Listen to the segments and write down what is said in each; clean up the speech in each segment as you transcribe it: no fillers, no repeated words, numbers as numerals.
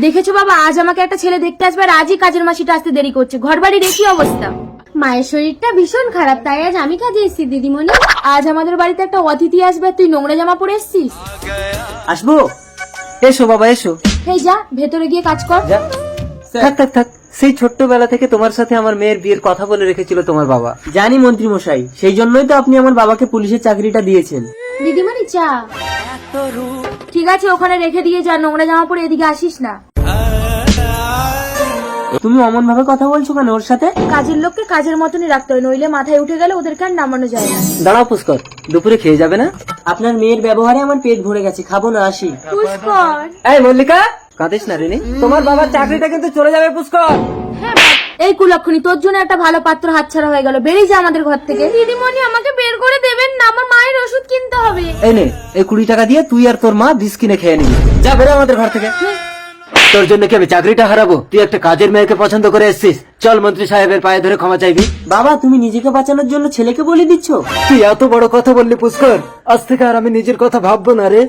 দেখেছো বাবা, আজ আমাকে একটা ছেলে দেখতে আসবে আর আজই কাজের মাসিটা আসতে দেরি করছে। ঘর বাড়ির একই অবস্থা। মায়ের শরীরটা ভীষণ খারাপ, তাই আজ আমি কাজে এসেছি দিদিমণি। আজ আমাদের বাড়িতে একটা অতিথি আসবে, তুই নোংরা জামা পরে এসছিস। আসবো? এসো বাবা এসো। এই যা, ভেতরে গিয়ে কাজ কর। যা। থাক থাক থাক, সেই ছোট্টবেলা থেকে তোমার সাথে আমার মেয়ের বিয়ের কথা বলে রেখেছিল তোমার বাবা। জানি মন্ত্রী মশাই, সেই জন্যই তো আপনি আমার বাবাকে পুলিশের চাকরিটা দিয়েছেন। দিদিমণি চা। ঠিক আছে, ওখানে রেখে দিয়ে যা, নোংরা জামা পরে এদিকে আসিস না। তুমি অমন ভাবে কথা বলছো কেন ওর সাথে? কাজের লোককে কাজের মতনই রাখতে হয়, নইলে মাথায় উঠে গেলে ওদেরকে আর নামানো যায় না। দাঁড়াও পুষ্কর, দুপুরে খেয়ে যাবে না? আপনার মেয়ের ব্যবহারে আমার পেট ভরে গেছে, খাবো না, আসি। পুষ্কর। এই মল্লিকা, কাঁদিস না রেনি, তোমার বাবার চাকরিটা কিন্তু চলে যাবে পুষ্কর। হ্যাঁ, এই কুলক্ষণী, তোর জন্য একটা ভালো পাত্র হাতছাড়া হয়ে গেল। বেরিয়ে যা আমাদের ঘর থেকে। দিদিমণি, আমাকে বের করে দেবেন না, আমার মায়ের ওষুধ কিনতে হবে। এই নে, এই 20 টাকা দিয়ে তুই আর তোর মা বিষ কিনে খেয়ে নিবি। যা বেরো আমাদের ঘর থেকে। তোর জন্য কি আমি চাকরিটা হারাবো? তুই একটা কাজের মেয়েকে পছন্দ করে এসেছিস, চল মন্ত্রী সাহেবের পায়ে ধরে ক্ষমা চাইবি। বাবা, তুমি নিজেকে বাঁচানোর জন্য ছেলেকে বলে দিচ্ছ? তুই এত বড় কথা বললি পুষ্কর, আজ থেকে আর আমি নিজের কথা ভাববো না রে।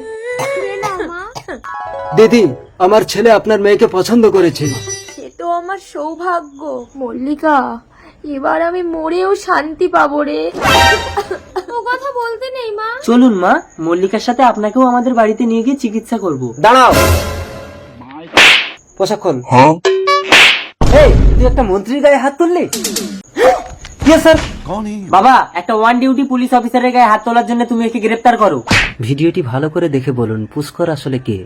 দিদি, আমার ছেলে আপনার মেয়েকে পছন্দ করেছে। সে তো আমার সৌভাগ্য। মল্লিকা, এবার আমি মরেও শান্তি পাবো রে। ও কথা বলতে নেই মা। চলুন মা, মল্লিকার সাথে আপনাকেও আমাদের বাড়িতে নিয়ে গিয়ে চিকিৎসা করব। দাঁড়াও, পোশাক খোল। এই, তুই একটা মন্ত্রীর গায়ে হাত তুললি? স্যার, বাবা, একটা ওয়ান ডিউটি পুলিশ অফিসারের গায়ে হাত তোলার জন্য তুমি একে গ্রেফতার করো। ভিডিওটি ভালো করে দেখে বলুন পুষ্কর আসলে কে।